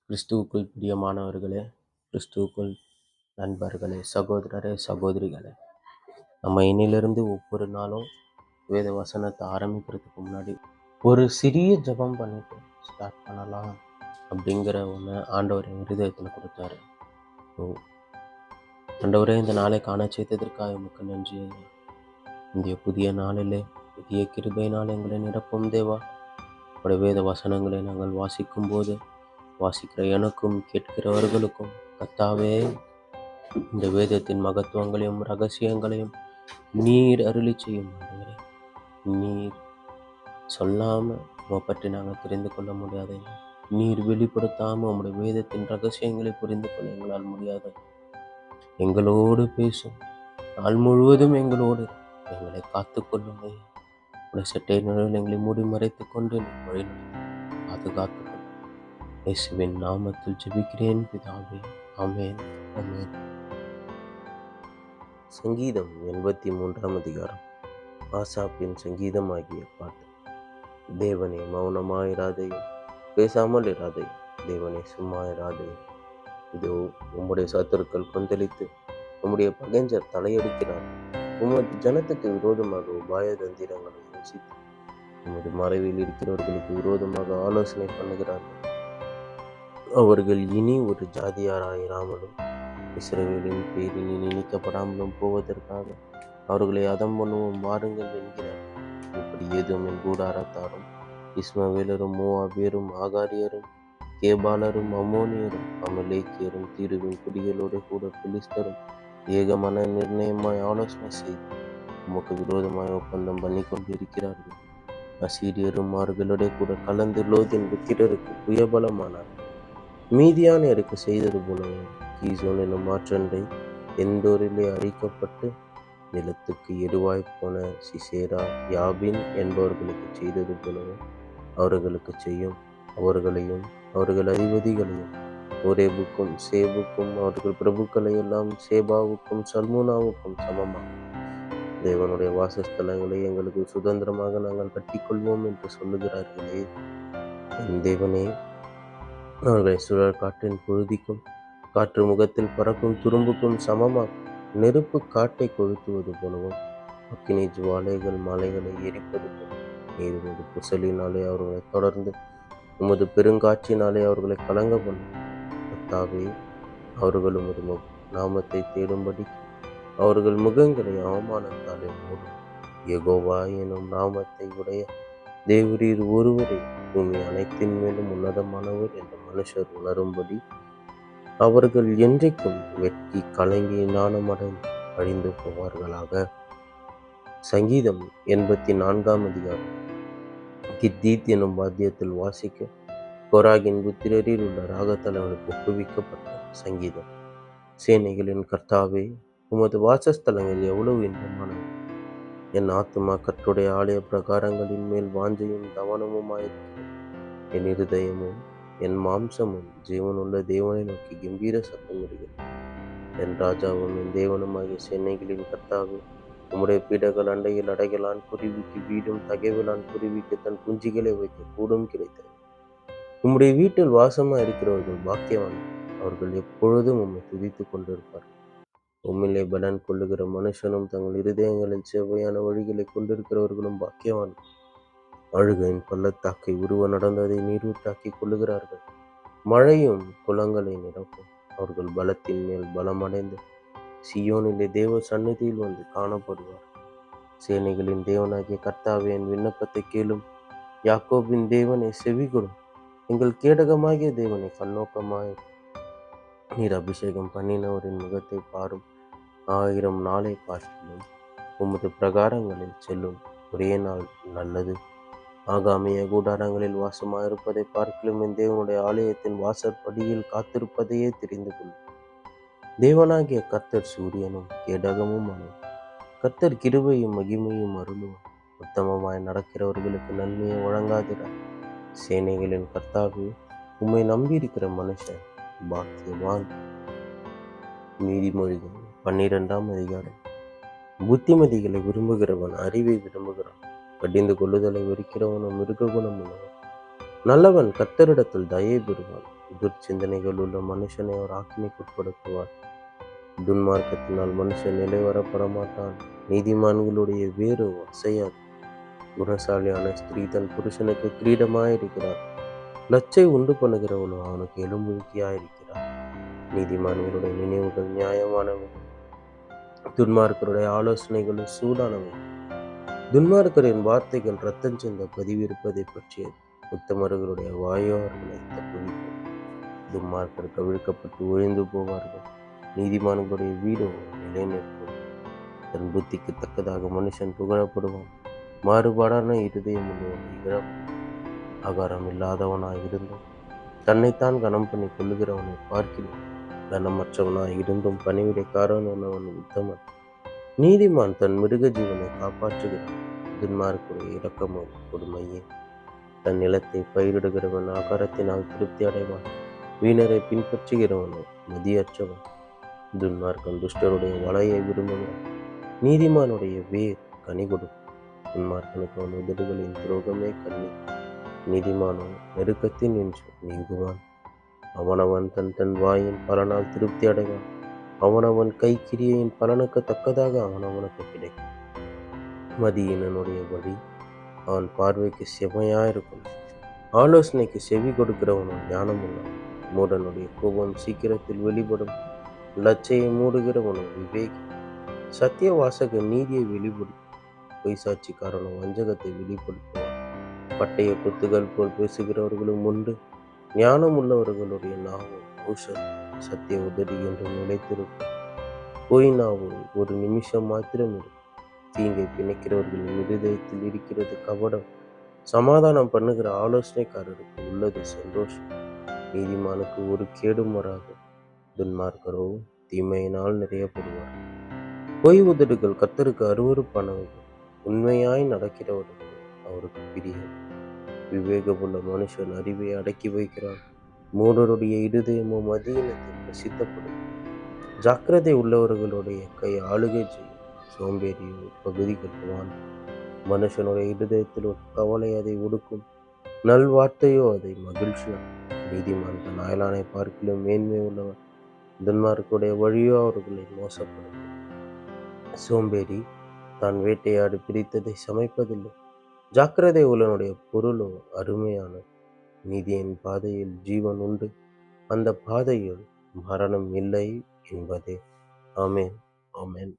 கிறிஸ்துவுக்குள் பிரியமானவர்களே, கிறிஸ்துவுக்குள் நண்பர்களே, சகோதரரே, சகோதரிகளே, நம்ம இன்னிலிருந்து ஒவ்வொரு நாளும் வேத வசனத்தை ஆரம்பிக்கிறதுக்கு முன்னாடி ஒரு சிறிய ஜெபம் பண்ணிட்டு ஸ்டார்ட் பண்ணலாம் அப்படிங்கிற ஒன்று ஆண்டவர் என் இருதயத்தில் கொடுத்தாரு. ஆண்டவரே, இந்த நாளை காண செய்ததற்காக உமக்கு நன்றி. இந்த புதிய நாளிலே புதிய கிருபையினால் எங்களை நிரப்பும் தேவா. உடைய வேத வசனங்களை நாங்கள் வாசிக்கும் போது வாசிக்கிற எனக்கும் கேட்கிறவர்களுக்கும் கர்த்தாவே, இந்த வேதத்தின் மகத்துவங்களையும் ரகசியங்களையும் நீர் அருளி செய்யும். நீர் சொல்லாம உம்மை பற்றி நாங்கள் தெரிந்து கொள்ள முடியாது. நீர் வெளிப்படுத்தாம உம்முடைய வேதத்தின் ரகசியங்களை புரிந்து கொள்ள எங்களால் முடியாது. எங்களோடு பேசும் நாள் முழுவதும் எங்களோடு எங்களை காத்துக்கொள்ளுங்க. உடைய சட்டை நிழலில் எங்களை மூடி மறைத்து கொண்டு பாதுகாத்து இயேசுவின் நாமத்தில் ஜெபிக்கிறேன் பிதாவே, ஆமென், ஆமென். சங்கீதம் 83 அதிகாரம். ஆசாப்பின் சங்கீதமாகிய பாட்டு. தேவனே மௌனமாயிராதையும், பேசாமல் இராதையும், தேவனே சும்மா இராதையும். இதோ உம்முடைய சத்துருக்கள் கொந்தளித்து உம்முடைய பகைஞர் தலையடிக்கிறார். உமது ஜனத்துக்கு விரோதமாக உபாய தந்திரங்களை யோசித்து உமது மறைவில் இருக்கிறவர்களுக்கு விரோதமாக ஆலோசனை பண்ணுகிறார்கள். அவர்கள் இனி ஒரு ஜாதியாராயிராமலும் இஸ்ரவேலின் பேர் இனி நினைக்கப்படாமலும் போவதற்காக அவர்களை அதம் பண்ணுவோம் வாருங்கள் என்கிறார். இப்படி ஏதோமின் கூடாரத்தாரும் இஸ்மவேலரும் மோவாபியரும் ஆகாரியரும் கேபாலரும் அம்மோனியரும் அமலேக்கியரும் தீருவின் குடிகளோடு கூட பிலிஸ்தரும் ஏகமன நிர்ணயமாய் ஆலோசனை செய்து உமக்கு விரோதமாய் ஒப்பந்தம் பண்ணி கொண்டிருக்கிறார்கள். அசீரியரும் அவர்களுடைய கூட கலந்து லோதின் புத்திரருக்கு புயபலமானார். மீதியானியருக்கு செய்தது போலவும் கீசோன் என்னும் ஆற்றண்டை எந்தோரிலே அழிக்கப்பட்டு நிலத்துக்கு எருவாய் போன சிசேரா யாபின் என்பவர்களுக்கு செய்தது போலவும் அவர்களுக்கு செய்யும். அவர்களையும் அவர்கள் அதிபதிகளையும் ஒரேபுக்கும் சேபுக்கும் அவர்கள் பிரபுக்களை எல்லாம் சேபாவுக்கும் சல்முனாவுக்கும் சமமாகும். தேவனுடைய வாசஸ்தலங்களை எங்களுக்கு சுதந்திரமாக நாங்கள் கட்டிக்கொள்வோம் என்று சொல்லுகிறார்களே. என் தேவனே, அவர்களை சுழல் காற்றின் புழுதிக்கும் காற்று முகத்தில் பறக்கும் துரும்புக்கும் சமமாக நெருப்பு காட்டை கொளுத்துவது போலவும் அக்கினி ஜுவாலைகள் மலைகளை எரிப்பது போல நீர் உமது புசலினாலே அவர்களை தொடர்ந்து உமது பெருங்காற்றினாலே அவர்களை கலங்க பண்ணும். கர்த்தாவே, அவர்கள் உமது நாமத்தை தேடும்படி அவர்கள் முகங்களை அவமானத்தாலே மூடும். யெகோவா எனும் நாமத்தை உடைய தேவரீர் ஒருவரே பூமி அனைத்தின் மேலும் உன்னதமானவர் என்று மனுஷர் உணரும்படி அவர்கள் என்றைக்கும் வெட்கி கலங்கி நாணமடைந்து அழிந்து போவார்களாக. சங்கீதம் 84 அதிகாரம். கித்தீத் எனும் வாத்தியத்தில் வாசிக்க கோராகின் புத்திரரில் உள்ள ராகத்தலங்களுக்கு ஒப்புவிக்கப்பட்ட சங்கீதம். சேனைகளின் கர்த்தாவே, உமது வாசஸ்தலங்கள் எவ்வளவு இன்பமானது. என் ஆத்துமா கர்த்தருடைய ஆலய பிரகாரங்களின் மேல் வாஞ்சையும் கவனமுமாயிருக்கிறது. என் இருதயமும் என் மாம்சமும் ஜீவனுள்ள தேவனை நோக்கி கம்பீர சத்தமிடுகிறது. என் ராஜாவும் என் தேவனுமாகிய சேனைகளின் கர்த்தாவே, உம்முடைய பீடகள் அண்டையில் அடைகளான் குருவிக்கு வீடும் தகைவிலான் குருவிக்கு தன் குஞ்சிகளை வைக்க கூடும் கிடைத்தது. உம்முடைய வீட்டில் வாசமா இருக்கிறவர்கள் பாக்கியவான். அவர்கள் எப்பொழுதும் உம்மை துதித்து கொண்டிருப்பார். உம்மிலே பலன் கொள்ளுகிற மனுஷனும் தங்கள் இருதயங்களில் செவ்வையான வழிகளை கொண்டிருக்கிறவர்களும் பாக்கியவான். அழுகையின் பள்ளத்தாக்கை உருவ நடந்ததை நீரூற்றாக்கி கொள்ளுகிறார்கள். மழையும் குளங்களை நிரப்பும். அவர்கள் பலத்தின் மேல் பலமடைந்து சியோனிலே தேவ சந்நிதியில் வந்து காணப்படுவார். சேனைகளின் தேவனாகிய கர்த்தாவே, என் விண்ணப்பத்தை கேளும். யாக்கோபின் தேவனை செவிகொடும். எங்கள் கேடகமாகிய தேவனை கண்ணோக்கமாய் நீர் அபிஷேகம் பண்ணினவரின் முகத்தை பாரும். 1000 நாளை பார்க்கிலும் உமது பிரகாரங்களில் செல்லும் ஒரே நாள் நல்லது. ஆகாமிய கூடாரங்களில் வாசமாயிருப்பதை பார்க்கிலும் என் தேவனுடைய ஆலயத்தின் வாசற்படியில் காத்திருப்பதையே தெரிந்து கொள்ளும். தேவனாகிய கர்த்தர் சூரியனும் கேடகமும் ஆனவர். கர்த்தர் கிருபையும் மகிமையும் அருளுவார். உத்தமமாய் நடக்கிறவர்களுக்கு நன்மையை வழங்காதிரார். சேனைகளின் கர்த்தாவே, உம்மை நம்பியிருக்கிற மனுஷன் பாக்கியவான். நீதிமொழிகள் 12 அதிகாரம். புத்திமதிகளை விரும்புகிறவன் அறிவை விரும்புகிறான். கடிந்து கொள்ளுதலை வெறுக்கிறவனும் மிருக குணம் உள்ளவன். நல்லவன் கர்த்தரிடத்தில் தயை பெறுவான். துர்ச்சிந்தனைகள் உள்ள மனுஷனை அவர் ஆக்கினைக்குட்படுத்துவார். துன்மார்க்கத்தினால் மனுஷன் நிலைவரப்பட மாட்டான். நீதிமான்களுடைய வேறு அசையாது. குணசாலியான ஸ்திரீ தன் புருஷனுக்கு கிரீடமாயிருக்கிறார். லச்சை உண்டு பண்ணுகிறவனோ அவனுக்கு எலும்புக்கியாயிருக்கிறார். நீதிமான்களுடைய நினைவுகள் நியாயமானவை, துன்மார்க்கருடைய ஆலோசனைகளும் சூடானவை. துன்மார்க்கரின் வார்த்தைகள் இரத்தம் சிந்த பதிவிருப்பதை பற்றியது. உத்தமர்களுடைய வாயோ அவர்களை தப்புவிக்கும். துன்மார்க்கர் கவிழ்க்கப்பட்டு ஒழிந்து போவார்கள். நீதிமான்களுடைய வீடோ நிலைநிற்கும். தன் புத்திக்கு தக்கதாக மனுஷன் புகழப்படுவான். மாறுபாடான இருதயம் உள்ளவனை இகழவும். ஆகாரம் இல்லாதவனாய் இருந்தும் தன்னைத்தான் கனம் பண்ணி கொள்ளுகிறவனை பார்க்கிறோம். கனமற்றவனாய் இருந்தும் பணிவிடைக்காரன் உள்ளவன் உத்தமன். நீதிமான் தன் மிருக ஜீவனை காப்பாற்றுகிறான். துன்மார்க்குடைய இரக்கமோ கொடுமையே. தன் நிலத்தை பயிரிடுகிறவன் ஆகாரத்தினால் திருப்தி அடைவான். வீணரை பின்பற்றுகிறவனோ மதியற்றவன். துன்மார்க்கன் துஷ்டருடைய வலையை விரும்புகிறான். நீதிமானுடைய வேர் கனி கொடுக்கும். துன்மார்க்கனுக்கு அவன் உதடுகளின் துரோகமே கண்ணி. நீதிமானோ நெருக்கத்தின் என்று நீங்குவான். அவனவன் தன் வாயின் பலனால் திருப்தி அடைவான். அவனவன் கைக்கிரியையின் பலனுக்கு தக்கதாக அவனவனுக்கு கிடைக்கும். மதியினனுடைய வழி அவன் பார்வைக்கு செமையாயிருக்கும். ஆலோசனைக்கு செவி கொடுக்கிறவனோ ஞானம் உள்ளவன். மூடனுடைய கோபம் சீக்கிரத்தில் வெளிப்படும். லச்சையை மூடுகிறவனோ விவேகி. சத்திய வாசக நீதியை வெளிப்படுத்தும். பொய்சாட்சிக்காரனோ வஞ்சகத்தை வெளிப்படுத்துவான். பட்டய குத்துகள் போல் பேசுகிறவர்களும் உண்டு. ஞானம் உள்ளவர்களுடைய நாவும் ஔஷதம். சத்திய உதடி என்று நிலைத்திருக்கும். பொய் நாவும் ஒரு நிமிஷம் மாத்திரம் இருக்கும். தீங்கை பிணைக்கிறவர்களின் இருதயத்தில் இருக்கிறது கபடம். சமாதானம் பண்ணுகிற ஆலோசனைக்காரருக்கு உள்ளது சந்தோஷம். நீதிமானுக்கு ஒரு கேடும் வராது. துன்மார்க்கரோ தீமையினால் நிறையப்படுவார். பொய் உதடுகள் கர்த்தருக்கு அருவருப்பானவர்கள். உண்மையாய் நடக்கிறவர்கள் அவருக்கு பிரியம். விவேகமுள்ள மனுஷன் அறிவை அடக்கி வைக்கிறான். மூடருடைய இருதயமோ மதியினத்தை பிரசித்தப்படும். ஜாக்கிரதை உள்ளவர்களுடைய கை ஆளுகை செய்யும். சோம்பேறியோ பகுதி கட்டுவான். மனுஷனுடைய இருதயத்தில் ஒரு கவலை அதை ஒடுக்கும். நல்வார்த்தையோ அதை மகிழ்ச்சியாகும். நீதிமான் தன் அயலானை பார்க்கிலும் மேன்மை உள்ளவர். துன்மார்க்குடைய வழியோ அவர்களை மோசப்படும். சோம்பேறி தான் வேட்டையாடி பிடித்ததை சமைப்பதில்லை. ஜாக்கிரதை உள்ளவனுடைய பொருளோ அருமையான. நீதியின் பாதையில் ஜீவன் உண்டு. அந்த பாதையில் மரணம் இல்லை என்பதே. ஆமென், ஆமென்.